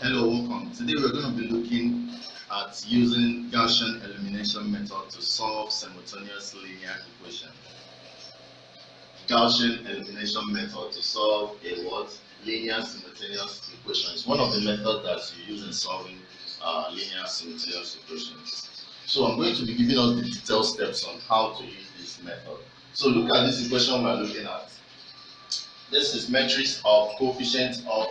Hello, welcome. Today we're going to be looking at using Gaussian elimination method to solve simultaneous linear equation. Gaussian elimination method to solve a what? Linear simultaneous equation. It's one of the methods that you use in solving linear simultaneous equations. So I'm going to be giving us the detailed steps on how to use this method. So look at this equation we're looking at. This is matrix of coefficients of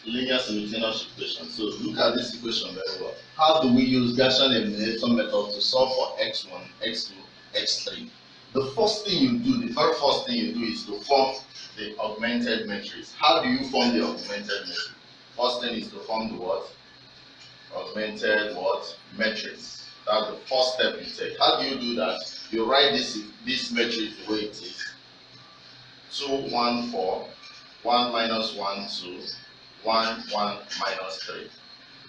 linear simultaneous equation. So look at this equation very well. How do we use Gaussian elimination method to solve for x1, x2, x3? The first thing you do, the very first thing you do is to form the augmented matrix. How do you form the augmented matrix? First thing is to form the what? Augmented what? Matrix. That's the first step you take. How do you do that? You write this matrix the way it is. 2, 1, 4. 1 minus 1, 2, 1, 1 minus 3.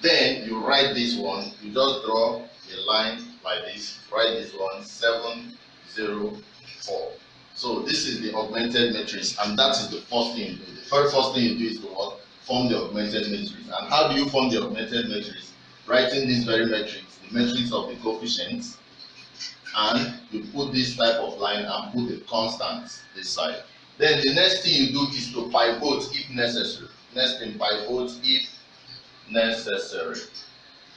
Then you write this one, you just draw a line like this, write this one, 7, 0, 4. So this is the augmented matrix, and that is the first thing you do. The very first thing you do is to what? Form the augmented matrix. And how do you form the augmented matrix? Writing this very matrix, the matrix of the coefficients, and you put this type of line and put the constants this side. Then the next thing you do is to pivot if necessary. Next thing, pivot if necessary.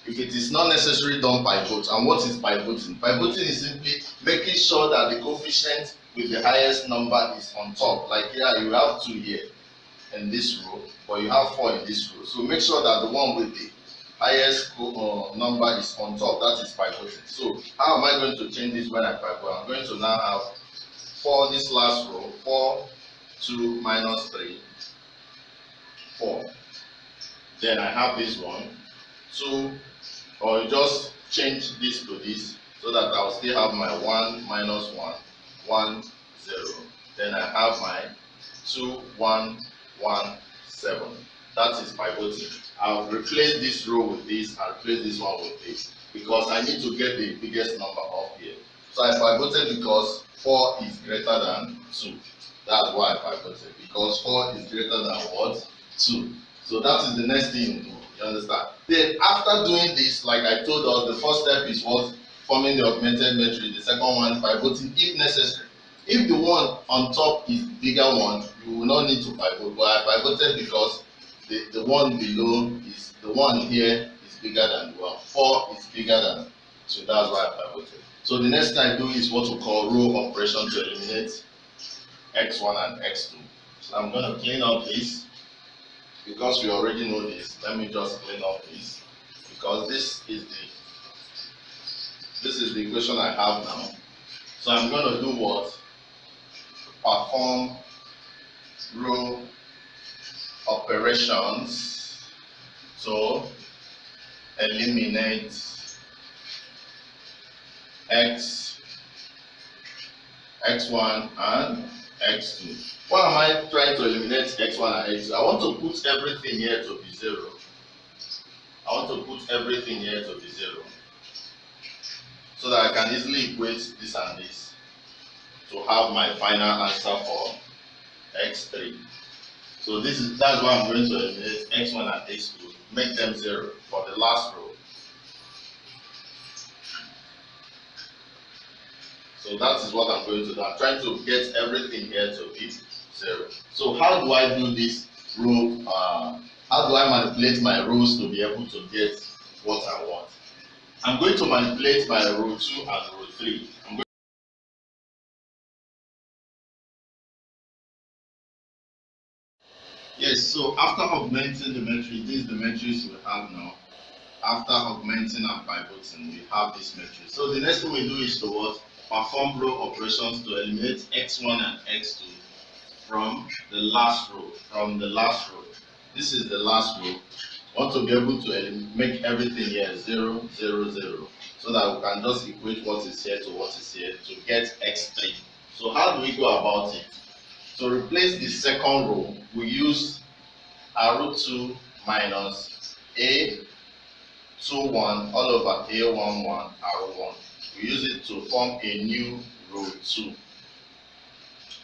If it is not necessary, don't pivot. And what is pivoting? Pivoting is simply making sure that the coefficient with the highest number is on top. Like here, you have 2 here in this row, but you have 4 in this row. So make sure that the one with the highest number is on top. That is pivoting. So how am I going to change this when I pivot? I'm going to now have for this last row, 4, 2 minus 3, 4. Then I have this one, 2, or you just change this to this so that I'll still have my 1 minus 1, 1, 0. Then I have my 2, 1, 1, 7. That is pivoting. I'll replace this row with this and replace this one with this because I need to get the biggest number up here. So I pivoted because 4 is greater than 2. That's why I pivoted, because 4 is greater than what? 2. So that is the next thing you do. You understand? Then after doing this, like I told us, the first step is what? Forming the augmented matrix. The second one, pivoting if necessary. If the one on top is bigger one, you will not need to pivot. But I pivoted because the one below is, the one here is bigger than the one. 4 is bigger than 2. That's why I pivoted. So the next thing I do is what we call row operation to eliminate x1 and x2. So I'm going to clean up this because we already know this. Let me just clean up this because this is the equation I have now. So I'm going to do what? Perform row operations to eliminate x1 and x2. Why am I trying to eliminate x1 and x2? I want to put everything here to be 0. I want to put everything here to be 0 so that I can easily equate this and this to have my final answer for x3. So that's why I'm going to eliminate x1 and x2, make them 0 for the last row. So that is what I'm going to do. I'm trying to get everything here to be 0. So how do I do this row? How do I manipulate my rows to be able to get what I want? I'm going to manipulate my row 2 and row 3. Yes, so after augmenting the matrix, this is the matrix we have now. After augmenting and pivoting, we have this matrix. So the next thing we do is to what? Perform row operations to eliminate x1 and x2 from the last row. This is the last row. I want to be able to make everything here 0, 0, 0, so that we can just equate what is here to what is here to get x3. So how do we go about it? To replace the second row, we use r2 minus a21 all over a11 r1. We use it to form a new row 2.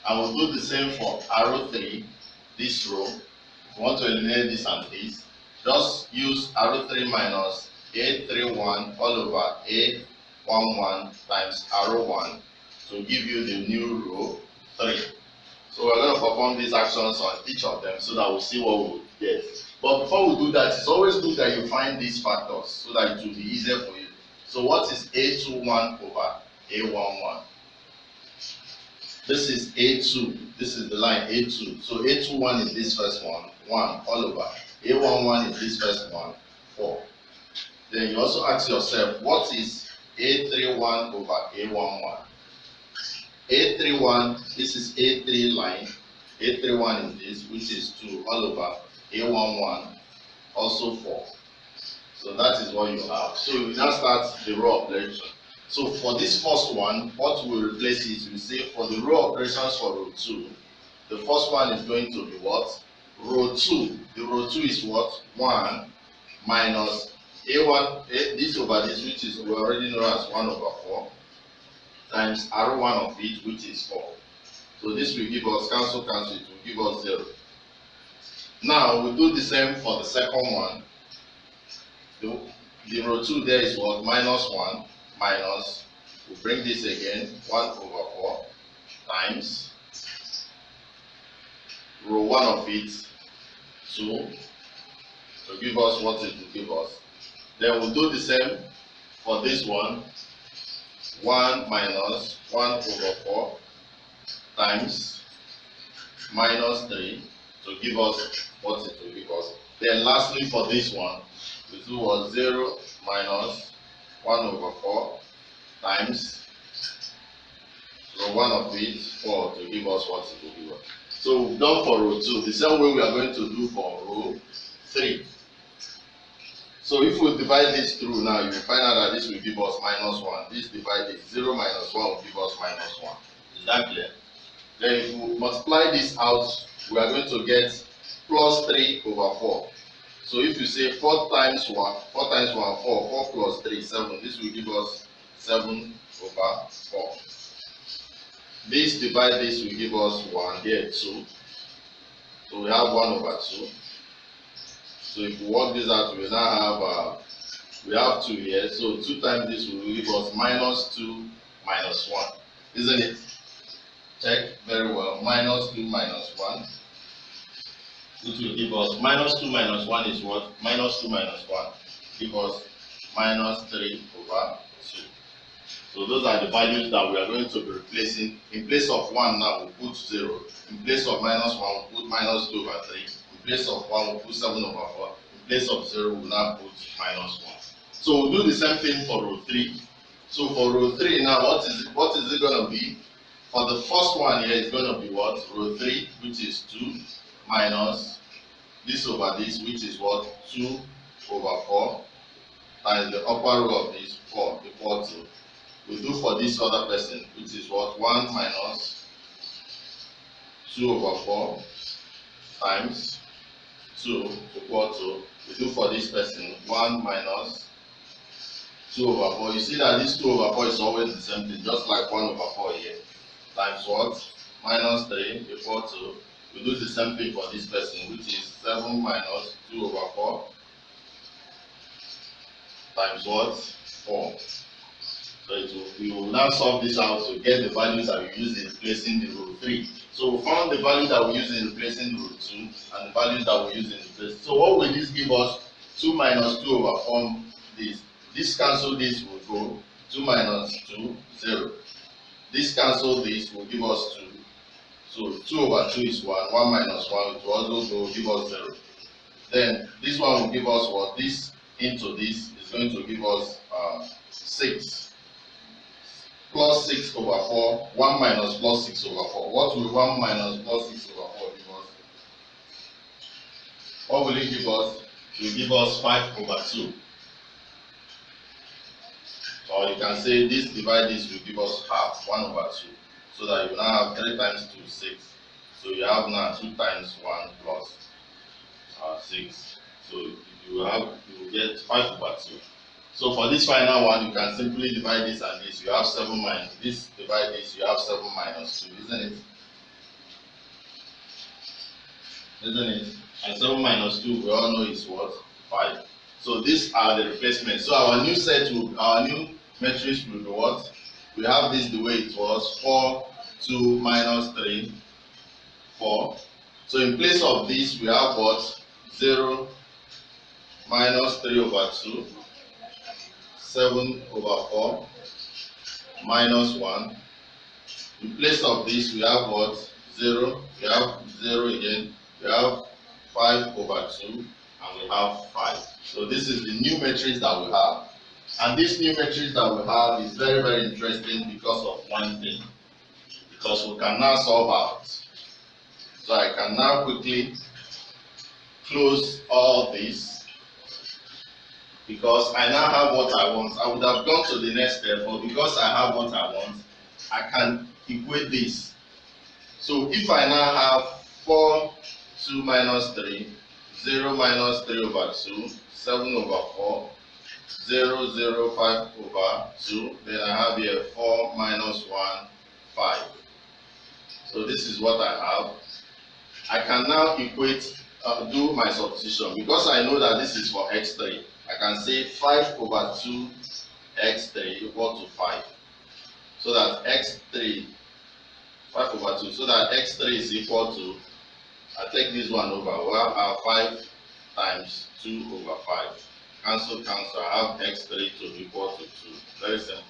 I will do the same for r3, this row, If you want to eliminate this and this, just use arrow 3 minus A31 all over A11 times arrow 1 to give you the new row 3. So we're going to perform these actions on each of them so that we'll see what we'll get. But before we do that, it's always good that you find these factors so that it will be easier for you. So what is A21 over A11? This is A2. This is the line A2. So A21 is this first one, 1 all over. A11 is this first one, 4. Then you also ask yourself, what is A31 over A11? A31, this is A3 line. A31 is this, which is 2 all over. A11, also 4. So that is what you have. So we now start the row operation. So for this first one, what we'll replace is, we say for the row operations for row 2, the first one is going to be what? Row 2. The row 2 is what? 1 minus A1, this over this, which is we already know as 1 over 4, times arrow 1 of it, which is 4. So this will give us, cancel, it will give us 0. Now we do the same for the second one. The row 2 there is what? Minus 1 minus, we bring this again, 1 over 4 times row 1 of it, 2, to give us what it will give us. Then we'll do the same for this one, 1 minus 1 over 4 times minus 3 to give us what it will give us. Then lastly for this one, we do was 0 minus 1 over 4 times row 1 of it, 4, to give us what it will give us. So we've done for row 2. The same way we are going to do for row 3. So if we divide this through now, you will find out that this will give us minus 1. This divided 0 minus 1 will give us minus 1. Is that clear? Then if we multiply this out, we are going to get plus 3 over 4. So if you say 4 times 1, 4 times 1, 4, 4 plus 3, 7, this will give us 7 over 4. This divide this will give us 1, here 2. So we have 1 over 2. So if we work this out, we now have, we have 2 here. So 2 times this will give us minus 2 minus 1. Isn't it? Check very well. Minus 2 minus 1. Which will give us minus 2 minus 1 is what? Minus 2 minus 1. Give us minus 3 over 2. So those are the values that we are going to be replacing. In place of 1 now, we'll put 0. In place of minus 1, we'll put minus 2 over 3. In place of 1, we'll put 7 over 4. In place of 0, we'll now put minus 1. So we'll do the same thing for row 3. So for row 3 now, what is it going to be? For the first one here, it's going to be what? Row 3, which is 2 minus this over this, which is what? 2 over 4 times the upper row of this 4 equal to, we do for this other person, which is what? 1 minus 2 over 4 times 2 equal to, we do for this person 1 minus 2 over 4. You see that this 2 over 4 is always the same thing, just like 1 over 4 here, times what? Minus 3 equal to, we do the same thing for this person, which is 7 minus 2 over 4 times what? 4. So we will now solve this out to get the values that we use in replacing the row 3. So we found the value that we use in replacing row 2 and the values that we use in replacing. So what will this give us? 2 minus 2 over 4 this. This cancel this will go 2 minus 2, 0. This cancel this will give us 2. So 2 over 2 is 1. 1 minus 1 will also go give us 0. Then this one will give us what? This into this is going to give us 6. Plus 6 over 4. 1 minus plus 6 over 4. What will 1 minus plus 6 over 4 give us? What will it give us? It will give us 5 over 2. Or you can say this divide this will give us half, 1 over 2. So that you now have 3 times 2, 6. So you have now 2 times 1 plus 6. So you will get 5 over 2. So for this final one, you can simply divide this and this. You have 7 minus this, divide this, you have 7 minus 2, isn't it? Isn't it? And 7 minus 2, we all know is what? 5. So these are the replacements. So our new matrix will be what? We have this the way it was, 4, 2 minus 3, 4. So in place of this, we have what? 0 minus 3 over 2, 7 over 4, minus 1. In place of this, we have what? 0. We have 0 again. We have 5 over 2, and we have 5. So this is the new matrix that we have. And this new matrix that we have is very, very interesting because of one thing. Because we can now solve out. So I can now quickly close all this, because I now have what I want. I would have gone to the next step, but because I have what I want, I can equate this. So if I now have 4, 2 minus 3, 0 minus 3 over 2, 7 over 4, 0, 0, 5 over 2, then I have here 4 minus 1, 5. So this is what I have. I can now equate, do my substitution, because I know that this is for x3. I can say 5 over 2 x3 equal to 5. So that x3, 5 over 2, so that x3 is equal to, I take this one over, well, 5 times 2 over 5. Cancel, cancel, I have x3 to be equal to 2. Very simple.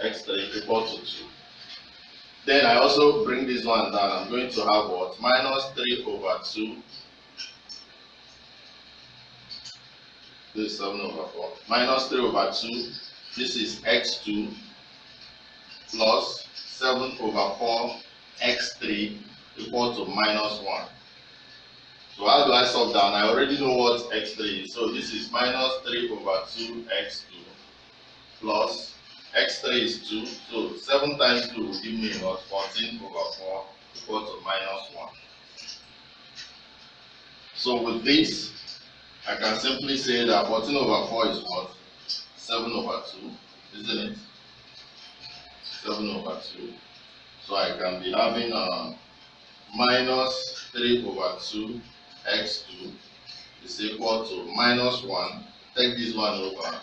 x3 equal to 2. Then I also bring this one down. I'm going to have what? Minus 3 over 2. This is 7 over 4. Minus 3 over 2. This is x2 plus 7 over 4 x3 equal to minus 1. So how do I solve down? I already know what x3 is. So this is minus 3 over 2 x2 plus x3 is 2. So 7 times 2 will give me what? 14 over 4 equal to minus 1. So with this, I can simply say that 14 over 4 is what? 7 over 2, isn't it? 7 over 2. So I can be having minus 3 over 2 x2 is equal to minus 1. Take this one over,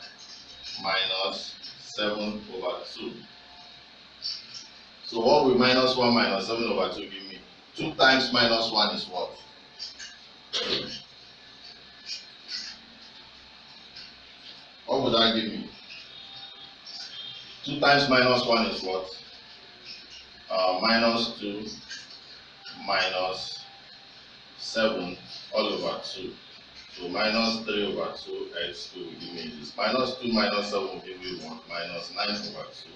minus 7 over 2. So what will minus 1 minus 7 over 2 give me? 2 times minus 1 is what? What would that give me? 2 times minus 1 is what? Minus 2 minus 7 all over 2. So minus 3 over 2 x2 will give me this. Minus 2 minus 7 will give me 1. Minus 9 over 2.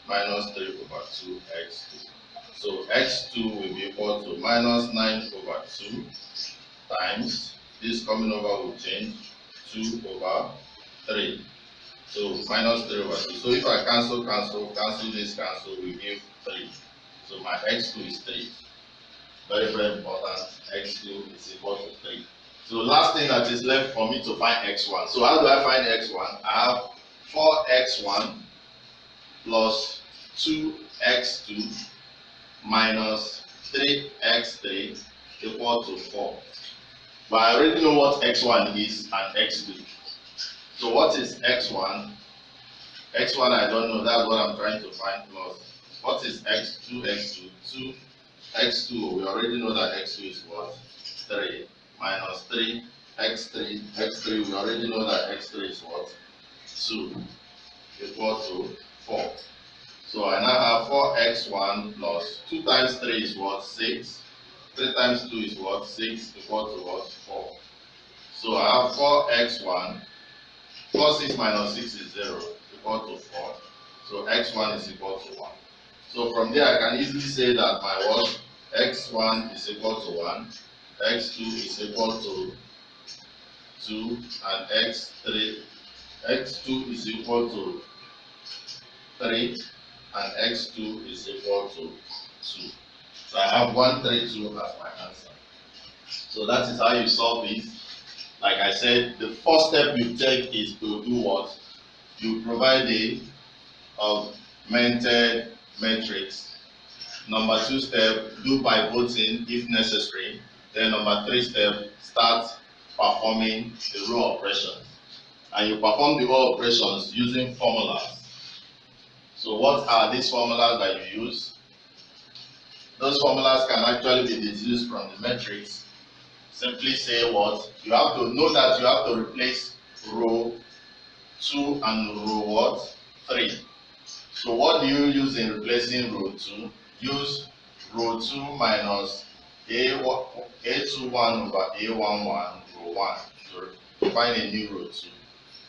Minus 3 over 2 x2. So x2 will be equal to minus 9 over 2 times, this coming over will change, 2 over 3. So minus 3 over 2. So if I cancel this cancel, we give 3. So my x2 is 3. Very, very important. x2 is equal to 3. So last thing that is left for me to find x1. So how do I find x1? I have 4x1 plus 2x2 minus 3x3 equal to 4. But I already know what x1 is and x2. So what is x1? x1 I don't know, that's what I'm trying to find, plus what is x2? x2, 2x2, we already know that x2 is what? 3 minus 3 x3, we already know that x3 is what? 2 equal to 4. So I now have 4x1 plus 2 times 3 is what? 6. 3 times 2 is what? 6 equal to what? 4. So I have 4x1 plus 6 minus 6 is 0 equal to 4. So x1 is equal to 1. So from there I can easily say that my what? x1 is equal to 1, x2 is equal to 2, and x2 is equal to 3, and x2 is equal to 2. So I have 1, 3, 2 as my answer. So that is how you solve this. Like I said, the first step you take is to do what? You provide a augmented matrix. Number 2 step, do pivoting if necessary. Then number 3 step, start performing the row operations. And you perform the row operations using formulas. So what are these formulas that you use? Those formulas can actually be deduced from the matrix. Simply say what? You have to know that you have to replace row 2 and row what? 3. So what do you use in replacing row 2? Use row 2 minus A21 over A11 row 1 to find a new row 2.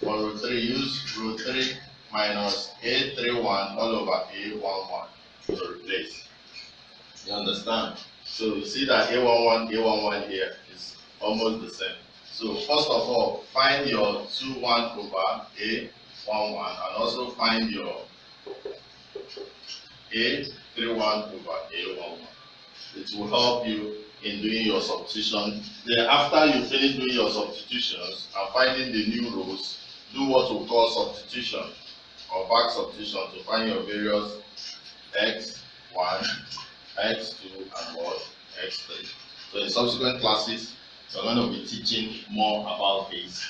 For row 3, use row 3 minus A31 all over A11 to replace. You understand? So you see that A11 here is almost the same. So first of all, find your 21 over A11 and also find your A31 over A11. It will help you in doing your substitution. Then after you finish doing your substitutions and finding the new rows, do what we call substitution or back substitution to find your various x1, x2 and what? x3. So in subsequent classes, we're going to be teaching more about this.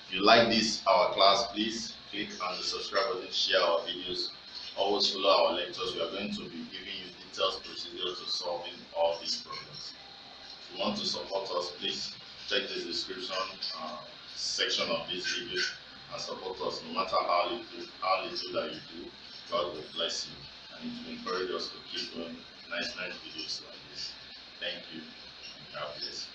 If you like this, our class, please click on the subscribe button, share our videos, always follow our lectures. We are going to be giving you detailed procedures to solving all these problems. If you want to support us, please check the description section of this video and support us. No matter how little that you do, God will bless you, and it will encourage us to keep doing nice videos like this. Thank you, and God bless.